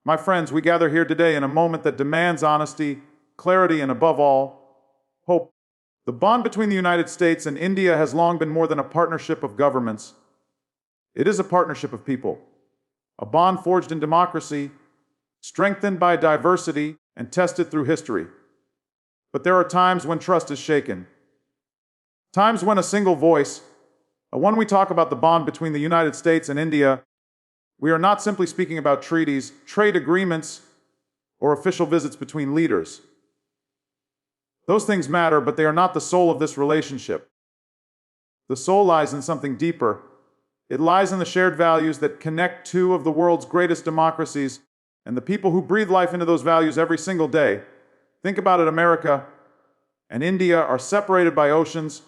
My friends, we gather here today in a moment that demands honesty, clarity, and above all, hope. The bond between the United States and India has long been more than a partnership of governments. It is a partnership of people, a bond forged in democracy, strengthened by diversity, and tested through history. But there are times when trust is shaken. Times when a single voice, when we talk about the bond between the United States and India, we are not simply speaking about treaties, trade agreements, or official visits between leaders. Those things matter, but they are not the soul of this relationship. The soul lies in something deeper. It lies in the shared values that connect two of the world's greatest democracies and the people who breathe life into those values every single day. Think about it, America and India are separated by oceans,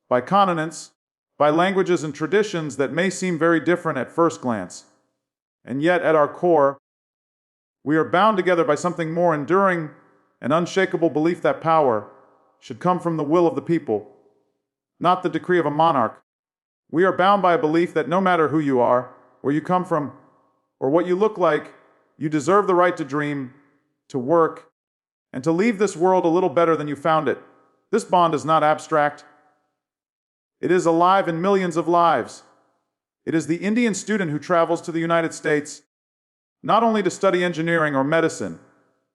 by continents, by languages and traditions that may seem very different at first glance. And yet, at our core, we are bound together by something more enduring, an unshakable belief that power should come from the will of the people, not the decree of a monarch. We are bound by a belief that no matter who you are, where you come from, or what you look like, you deserve the right to dream, to work, and to leave this world a little better than you found it. This bond is not abstract. It is alive in millions of lives. It is the Indian student who travels to the United States, not only to study engineering or medicine,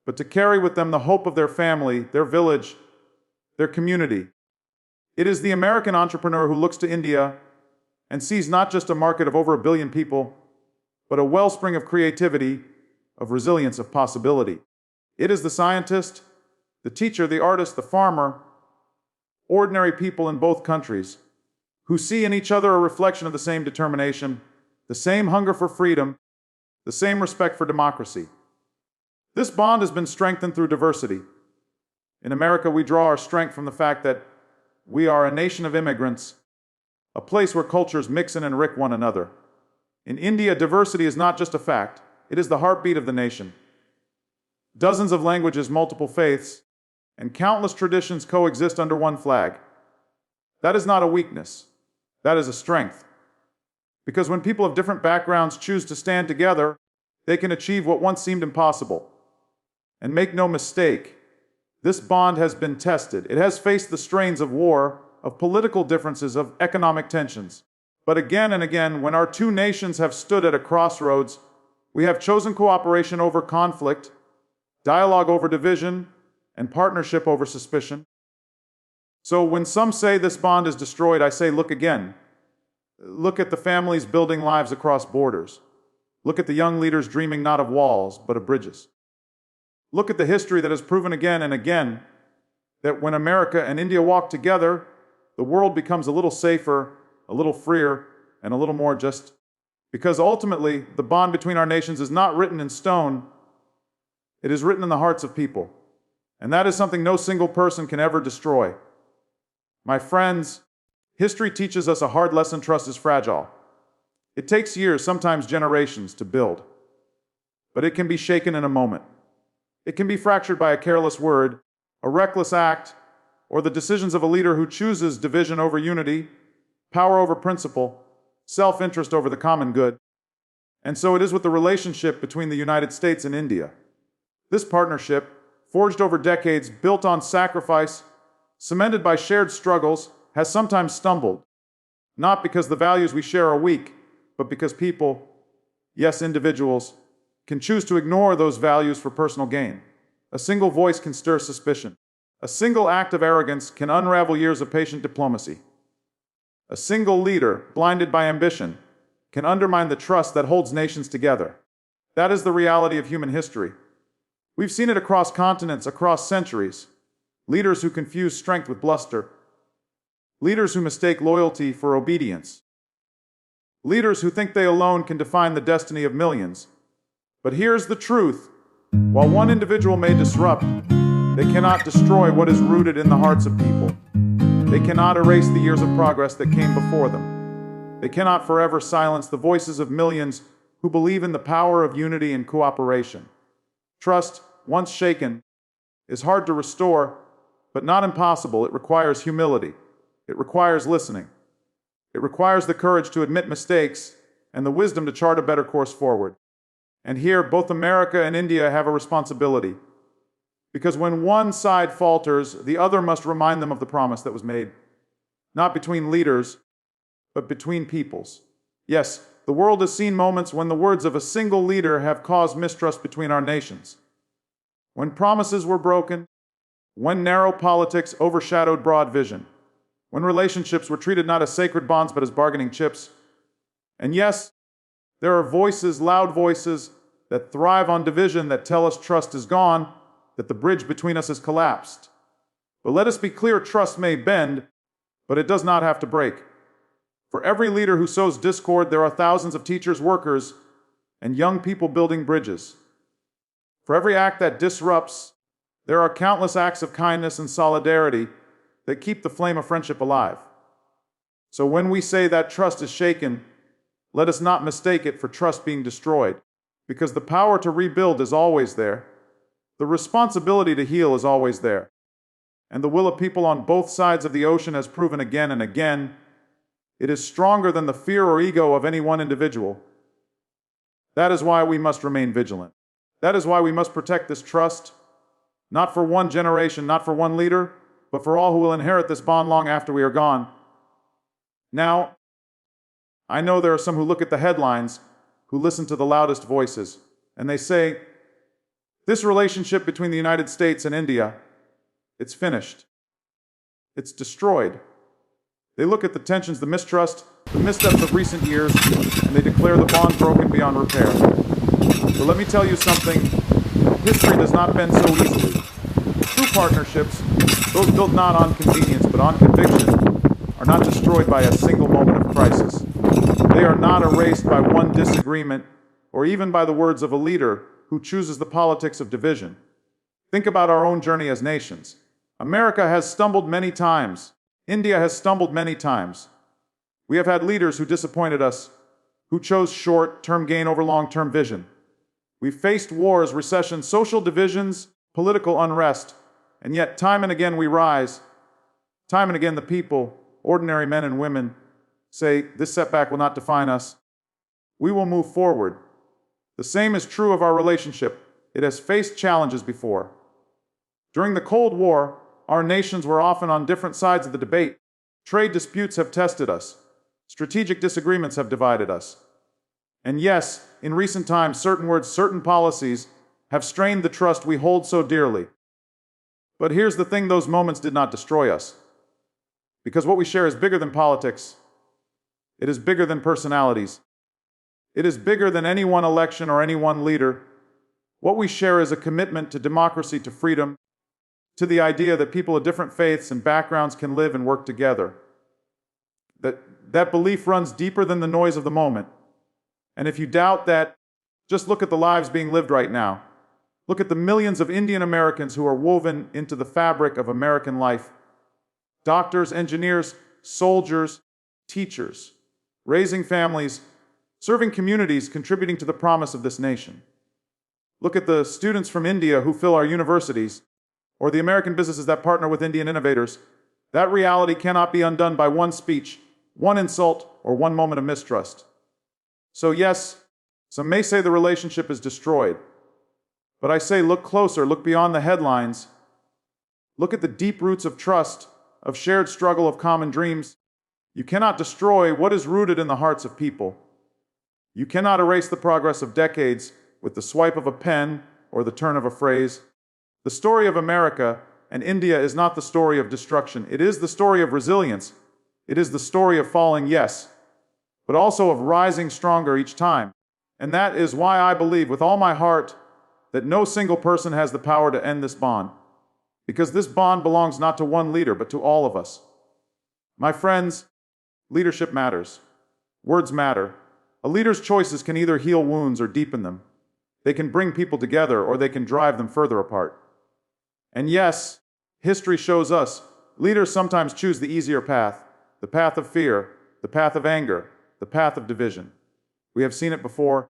but to carry with them the hope of their family, their village, their community. It is the American entrepreneur who looks to India and sees not just a market of over 1 billion people, but a wellspring of creativity, of resilience, of possibility. It is the scientist, the teacher, the artist, the farmer, ordinary people in both countries, who see in each other a reflection of the same determination, the same hunger for freedom, the same respect for democracy. This bond has been strengthened through diversity. In America, we draw our strength from the fact that we are a nation of immigrants, a place where cultures mix and enrich one another. In India, diversity is not just a fact, it is the heartbeat of the nation. Dozens of languages, multiple faiths, and countless traditions coexist under one flag. That is not a weakness. That is a strength. Because when people of different backgrounds choose to stand together, they can achieve what once seemed impossible. And make no mistake, this bond has been tested. It has faced the strains of war, of political differences, of economic tensions. But again and again, when our two nations have stood at a crossroads, we have chosen cooperation over conflict, dialogue over division, and partnership over suspicion. So when some say this bond is destroyed, I say, look again. Look at the families building lives across borders. Look at the young leaders dreaming not of walls, but of bridges. Look at the history that has proven again and again that when America and India walk together, the world becomes a little safer, a little freer, and a little more just. Because ultimately, the bond between our nations is not written in stone, it is written in the hearts of people. And that is something no single person can ever destroy. My friends, history teaches us a hard lesson: trust is fragile. It takes years, sometimes generations, to build. But it can be shaken in a moment. It can be fractured by a careless word, a reckless act, or the decisions of a leader who chooses division over unity, power over principle, self-interest over the common good. And so it is with the relationship between the United States and India. This partnership, forged over decades, built on sacrifice, cemented by shared struggles, has sometimes stumbled. Not because the values we share are weak, but because people, yes, individuals, can choose to ignore those values for personal gain. A single voice can stir suspicion. A single act of arrogance can unravel years of patient diplomacy. A single leader, blinded by ambition, can undermine the trust that holds nations together. That is the reality of human history. We've seen it across continents, across centuries. Leaders who confuse strength with bluster. Leaders who mistake loyalty for obedience. Leaders who think they alone can define the destiny of millions. But here's the truth. While one individual may disrupt, they cannot destroy what is rooted in the hearts of people. They cannot erase the years of progress that came before them. They cannot forever silence the voices of millions who believe in the power of unity and cooperation. Trust, once shaken, is hard to restore, but not impossible. It requires humility. It requires listening. It requires the courage to admit mistakes and the wisdom to chart a better course forward. And here, both America and India have a responsibility. Because when one side falters, the other must remind them of the promise that was made, not between leaders, but between peoples. Yes, the world has seen moments when the words of a single leader have caused mistrust between our nations. When promises were broken, when narrow politics overshadowed broad vision, when relationships were treated not as sacred bonds but as bargaining chips. And yes, there are voices, loud voices, that thrive on division that tell us trust is gone, that the bridge between us has collapsed. But let us be clear, trust may bend, but it does not have to break. For every leader who sows discord, there are thousands of teachers, workers, and young people building bridges. For every act that disrupts, there are countless acts of kindness and solidarity that keep the flame of friendship alive. So when we say that trust is shaken, let us not mistake it for trust being destroyed, because the power to rebuild is always there. The responsibility to heal is always there. And the will of people on both sides of the ocean has proven again and again, it is stronger than the fear or ego of any one individual. That is why we must remain vigilant. That is why we must protect this trust, not for one generation, not for one leader, but for all who will inherit this bond long after we are gone. Now, I know there are some who look at the headlines, who listen to the loudest voices, and they say, this relationship between the United States and India, it's finished. It's destroyed. They look at the tensions, the mistrust, the missteps of recent years, and they declare the bond broken beyond repair. But let me tell you something, history does not bend so easily. True partnerships, those built not on convenience but on conviction, are not destroyed by a single moment of crisis. They are not erased by one disagreement or even by the words of a leader who chooses the politics of division. Think about our own journey as nations. America has stumbled many times. India has stumbled many times. We have had leaders who disappointed us, who chose short-term gain over long-term vision. We've faced wars, recessions, social divisions, political unrest, and yet time and again we rise. Time and again the people, ordinary men and women, say, this setback will not define us. We will move forward. The same is true of our relationship. It has faced challenges before. During the Cold War, our nations were often on different sides of the debate. Trade disputes have tested us. Strategic disagreements have divided us. And yes, in recent times, certain words, certain policies have strained the trust we hold so dearly. But here's the thing, those moments did not destroy us. Because what we share is bigger than politics. It is bigger than personalities. It is bigger than any one election or any one leader. What we share is a commitment to democracy, to freedom, to the idea that people of different faiths and backgrounds can live and work together. That belief runs deeper than the noise of the moment. And if you doubt that, just look at the lives being lived right now. Look at the millions of Indian Americans who are woven into the fabric of American life. Doctors, engineers, soldiers, teachers, raising families, serving communities, contributing to the promise of this nation. Look at the students from India who fill our universities, or the American businesses that partner with Indian innovators. That reality cannot be undone by one speech, one insult, or one moment of mistrust. So yes, some may say the relationship is destroyed. But I say look closer, look beyond the headlines. Look at the deep roots of trust, of shared struggle, of common dreams. You cannot destroy what is rooted in the hearts of people. You cannot erase the progress of decades with the swipe of a pen or the turn of a phrase. The story of America and India is not the story of destruction. It is the story of resilience. It is the story of falling, yes, but also of rising stronger each time. And that is why I believe with all my heart that no single person has the power to end this bond. Because this bond belongs not to one leader, but to all of us. My friends, leadership matters. Words matter. A leader's choices can either heal wounds or deepen them. They can bring people together or they can drive them further apart. And yes, history shows us, leaders sometimes choose the easier path, the path of fear, the path of anger, the path of division. We have seen it before.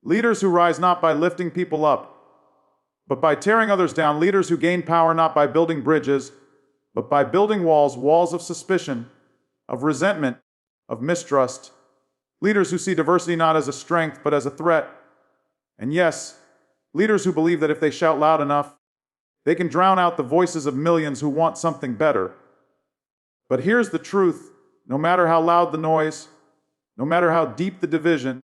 Leaders who rise not by lifting people up, but by tearing others down. Leaders who gain power not by building bridges, but by building walls, walls of suspicion, of resentment, of mistrust. Leaders who see diversity not as a strength, but as a threat. And yes, leaders who believe that if they shout loud enough, they can drown out the voices of millions who want something better. But here's the truth: no matter how loud the noise, no matter how deep the division,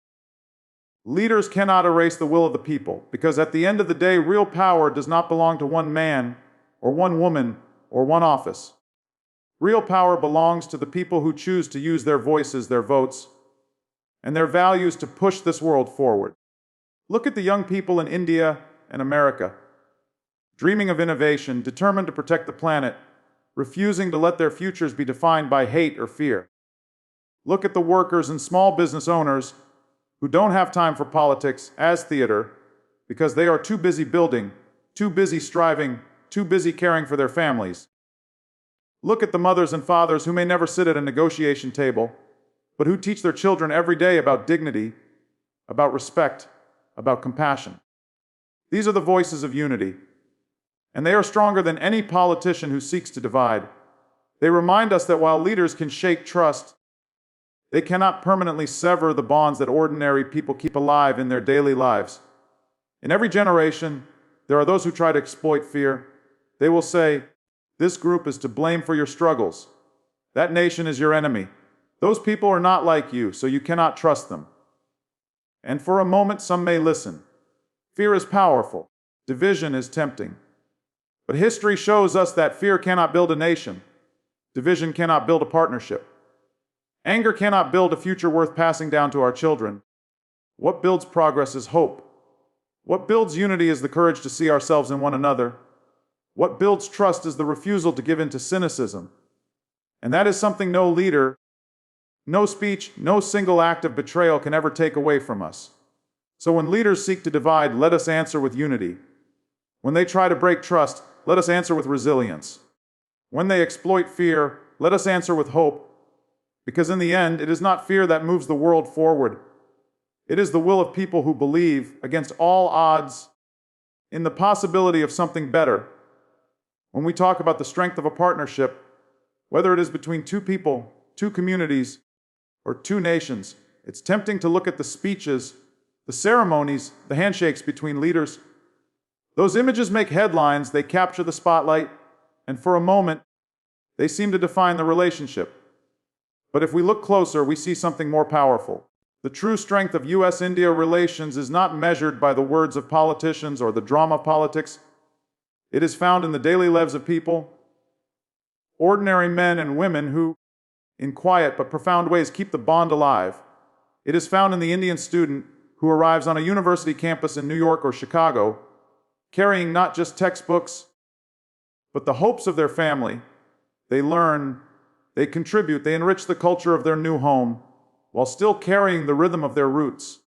leaders cannot erase the will of the people, because at the end of the day, real power does not belong to one man, or one woman, or one office. Real power belongs to the people who choose to use their voices, their votes, and their values to push this world forward. Look at the young people in India and America, dreaming of innovation, determined to protect the planet, refusing to let their futures be defined by hate or fear. Look at the workers and small business owners who don't have time for politics as theater because they are too busy building, too busy striving, too busy caring for their families. Look at the mothers and fathers who may never sit at a negotiation table, but who teach their children every day about dignity, about respect, about compassion. These are the voices of unity, and they are stronger than any politician who seeks to divide. They remind us that while leaders can shake trust, they cannot permanently sever the bonds that ordinary people keep alive in their daily lives. In every generation, there are those who try to exploit fear. They will say, "This group is to blame for your struggles. That nation is your enemy. Those people are not like you, so you cannot trust them." And for a moment, some may listen. Fear is powerful. Division is tempting. But history shows us that fear cannot build a nation. Division cannot build a partnership. Anger cannot build a future worth passing down to our children. What builds progress is hope. What builds unity is the courage to see ourselves in one another. What builds trust is the refusal to give in to cynicism. And that is something no leader, no speech, no single act of betrayal can ever take away from us. So when leaders seek to divide, let us answer with unity. When they try to break trust, let us answer with resilience. When they exploit fear, let us answer with hope. Because in the end, it is not fear that moves the world forward. It is the will of people who believe, against all odds, in the possibility of something better. When we talk about the strength of a partnership, whether it is between two people, two communities, or two nations, it's tempting to look at the speeches, the ceremonies, the handshakes between leaders. Those images make headlines, they capture the spotlight, and for a moment, they seem to define the relationship. But if we look closer, we see something more powerful. The true strength of US-India relations is not measured by the words of politicians or the drama of politics. It is found in the daily lives of people, ordinary men and women who, in quiet but profound ways, keep the bond alive. It is found in the Indian student who arrives on a university campus in New York or Chicago, carrying not just textbooks, but the hopes of their family. They learn, they contribute, they enrich the culture of their new home, while still carrying the rhythm of their roots.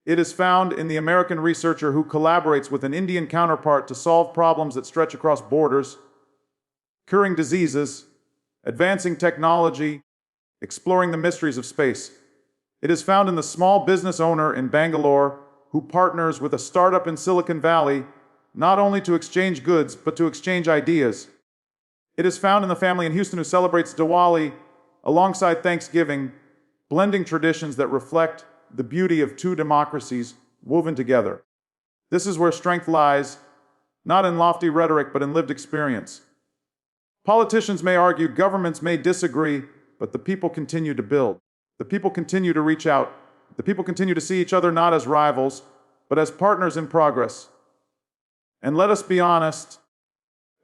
It is found in the American researcher who collaborates with an Indian counterpart to solve problems that stretch across borders, curing diseases, advancing technology, exploring the mysteries of space. It is found in the small business owner in Bangalore who partners with a startup in Silicon Valley, not only to exchange goods, but to exchange ideas. It is found in the family in Houston who celebrates Diwali alongside Thanksgiving, blending traditions that reflect the beauty of two democracies woven together. This is where strength lies, not in lofty rhetoric, but in lived experience. Politicians may argue, governments may disagree, but the people continue to build. The people continue to reach out. The people continue to see each other not as rivals, but as partners in progress. And let us be honest,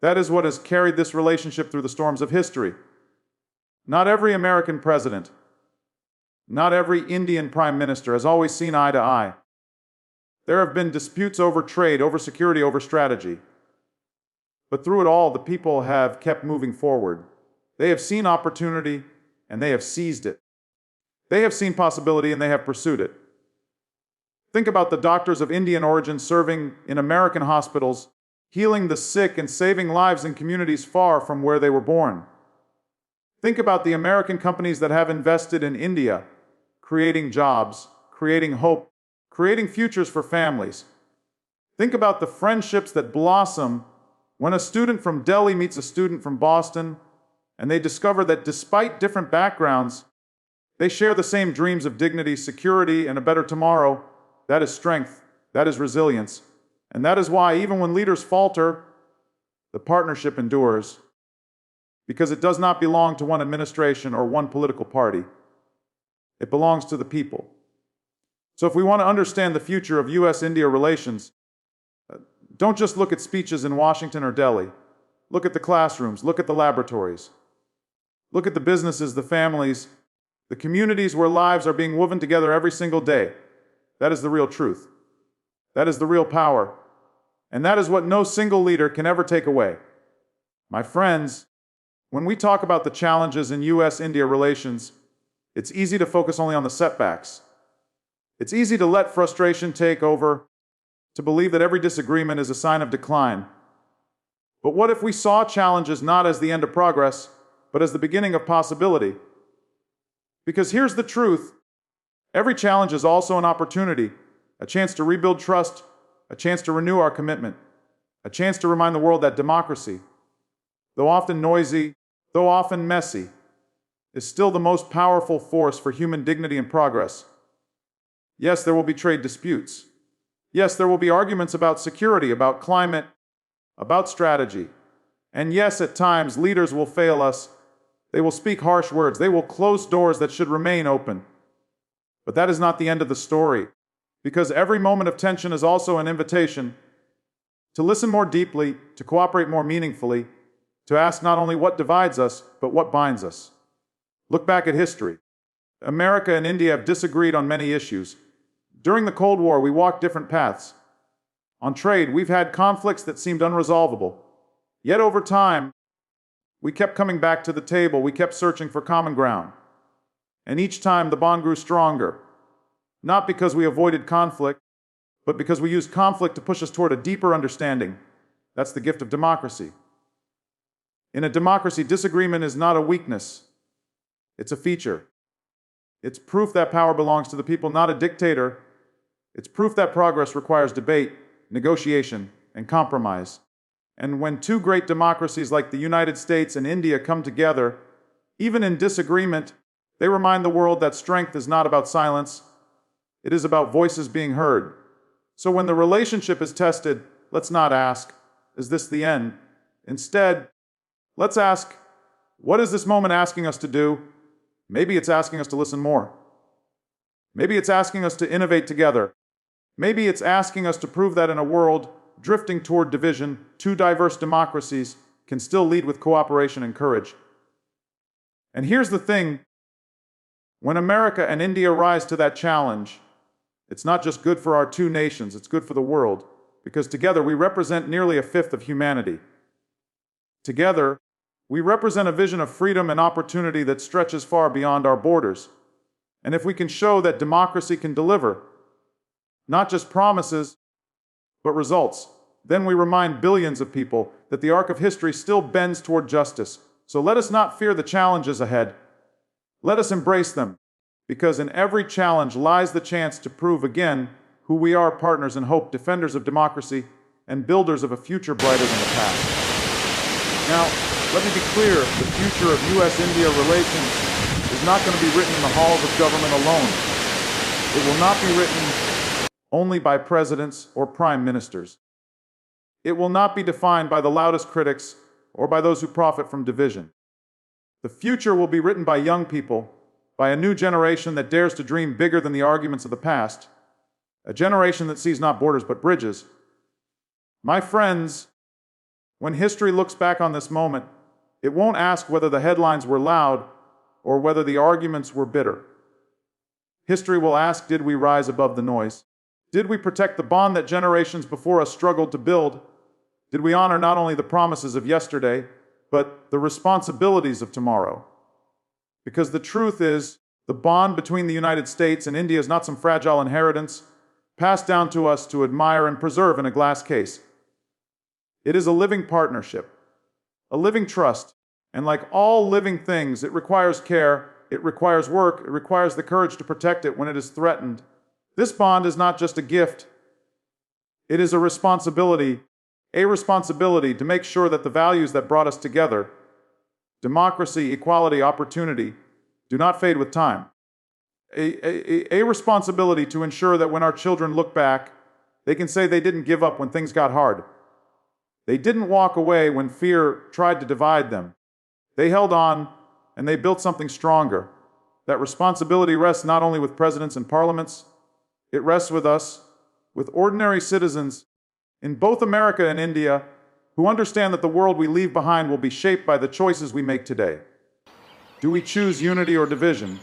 that is what has carried this relationship through the storms of history. Not every American president, not every Indian prime minister has always seen eye to eye. There have been disputes over trade, over security, over strategy. But through it all, the people have kept moving forward. They have seen opportunity, and they have seized it. They have seen possibility, and they have pursued it. Think about the doctors of Indian origin serving in American hospitals, healing the sick and saving lives in communities far from where they were born. Think about the American companies that have invested in India, creating jobs, creating hope, creating futures for families. Think about the friendships that blossom when a student from Delhi meets a student from Boston, and they discover that despite different backgrounds, they share the same dreams of dignity, security, and a better tomorrow. That is strength. That is resilience. And that is why, even when leaders falter, the partnership endures. Because it does not belong to one administration or one political party. It belongs to the people. So if we want to understand the future of U.S.-India relations, don't just look at speeches in Washington or Delhi. Look at the classrooms, look at the laboratories. Look at the businesses, the families, the communities where lives are being woven together every single day. That is the real truth. That is the real power. And that is what no single leader can ever take away. My friends, when we talk about the challenges in U.S.-India relations, it's easy to focus only on the setbacks. It's easy to let frustration take over, to believe that every disagreement is a sign of decline. But what if we saw challenges not as the end of progress, but as the beginning of possibility? Because here's the truth. Every challenge is also an opportunity, a chance to rebuild trust, a chance to renew our commitment, a chance to remind the world that democracy, though often noisy, though often messy, is still the most powerful force for human dignity and progress. Yes, there will be trade disputes. Yes, there will be arguments about security, about climate, about strategy. And yes, at times, leaders will fail us. They will speak harsh words. They will close doors that should remain open. But that is not the end of the story, because every moment of tension is also an invitation to listen more deeply, to cooperate more meaningfully, to ask not only what divides us, but what binds us. Look back at history. America and India have disagreed on many issues. During the Cold War, we walked different paths. On trade, we've had conflicts that seemed unresolvable. Yet over time, we kept coming back to the table. We kept searching for common ground. And each time, the bond grew stronger. Not because we avoided conflict, but because we used conflict to push us toward a deeper understanding. That's the gift of democracy. In a democracy, disagreement is not a weakness. It's a feature. It's proof that power belongs to the people, not a dictator. It's proof that progress requires debate, negotiation, and compromise. And when two great democracies like the United States and India come together, even in disagreement, they remind the world that strength is not about silence. It is about voices being heard. So when the relationship is tested, let's not ask, is this the end? Instead, let's ask, what is this moment asking us to do? Maybe it's asking us to listen more. Maybe it's asking us to innovate together. Maybe it's asking us to prove that in a world drifting toward division, two diverse democracies can still lead with cooperation and courage. And here's the thing. When America and India rise to that challenge, it's not just good for our two nations, it's good for the world, because together we represent nearly a fifth of humanity. Together, we represent a vision of freedom and opportunity that stretches far beyond our borders. And if we can show that democracy can deliver, not just promises, but results, then we remind billions of people that the arc of history still bends toward justice. So let us not fear the challenges ahead. Let us embrace them, because in every challenge lies the chance to prove again who we are, partners in hope, defenders of democracy, and builders of a future brighter than the past. Now, let me be clear, the future of U.S.-India relations is not going to be written in the halls of government alone. It will not be written only by presidents or prime ministers. It will not be defined by the loudest critics or by those who profit from division. The future will be written by young people, by a new generation that dares to dream bigger than the arguments of the past, a generation that sees not borders but bridges. My friends, when history looks back on this moment, it won't ask whether the headlines were loud or whether the arguments were bitter. History will ask, did we rise above the noise? Did we protect the bond that generations before us struggled to build? Did we honor not only the promises of yesterday, but the responsibilities of tomorrow? Because the truth is, the bond between the United States and India is not some fragile inheritance passed down to us to admire and preserve in a glass case. It is a living partnership, a living trust, and like all living things, it requires care, it requires work, it requires the courage to protect it when it is threatened. This bond is not just a gift, it is a responsibility to make sure that the values that brought us together, democracy, equality, opportunity, do not fade with time. A responsibility to ensure that when our children look back, They can say they didn't give up when things got hard. They didn't walk away when fear tried to divide them. They held on, and they built something stronger. That responsibility rests not only with presidents and parliaments, it rests with us, with ordinary citizens in both America and India, who understand that the world we leave behind will be shaped by the choices we make today. Do we choose unity or division?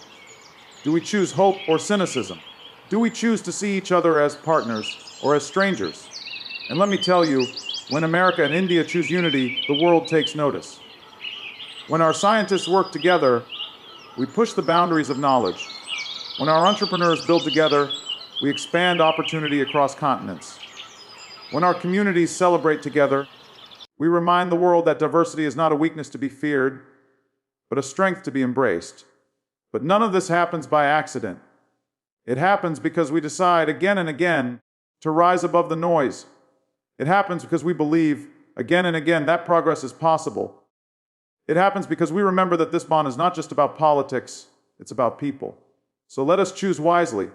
Do we choose hope or cynicism? Do we choose to see each other as partners or as strangers? And let me tell you, when America and India choose unity, the world takes notice. When our scientists work together, we push the boundaries of knowledge. When our entrepreneurs build together, we expand opportunity across continents. When our communities celebrate together, we remind the world that diversity is not a weakness to be feared, but a strength to be embraced. But none of this happens by accident. It happens because we decide again and again to rise above the noise. It happens because we believe again and again that progress is possible. It happens because we remember that this bond is not just about politics, it's about people. So let us choose wisely.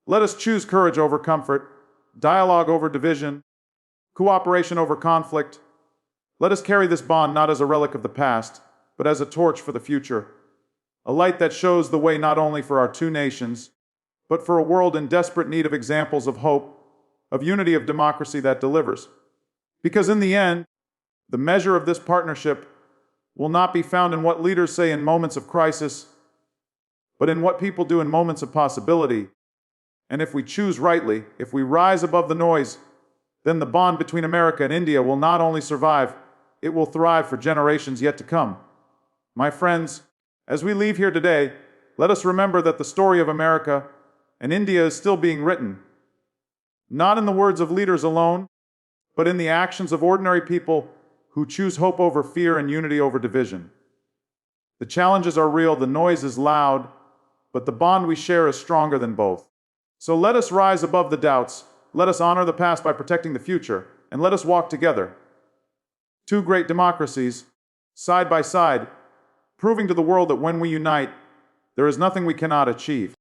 Let us choose courage over comfort, dialogue over division, cooperation over conflict. Let us carry this bond not as a relic of the past, but as a torch for the future. A light that shows the way not only for our two nations, but for a world in desperate need of examples of hope, of unity, of democracy that delivers. Because in the end, the measure of this partnership will not be found in what leaders say in moments of crisis, but in what people do in moments of possibility. And if we choose rightly, if we rise above the noise, then the bond between America and India will not only survive, it will thrive for generations yet to come. My friends, as we leave here today, let us remember that the story of America and India is still being written, not in the words of leaders alone, but in the actions of ordinary people who choose hope over fear and unity over division. The challenges are real, the noise is loud, but the bond we share is stronger than both. So let us rise above the doubts, let us honor the past by protecting the future, and let us walk together. Two great democracies, side by side, proving to the world that when we unite, there is nothing we cannot achieve.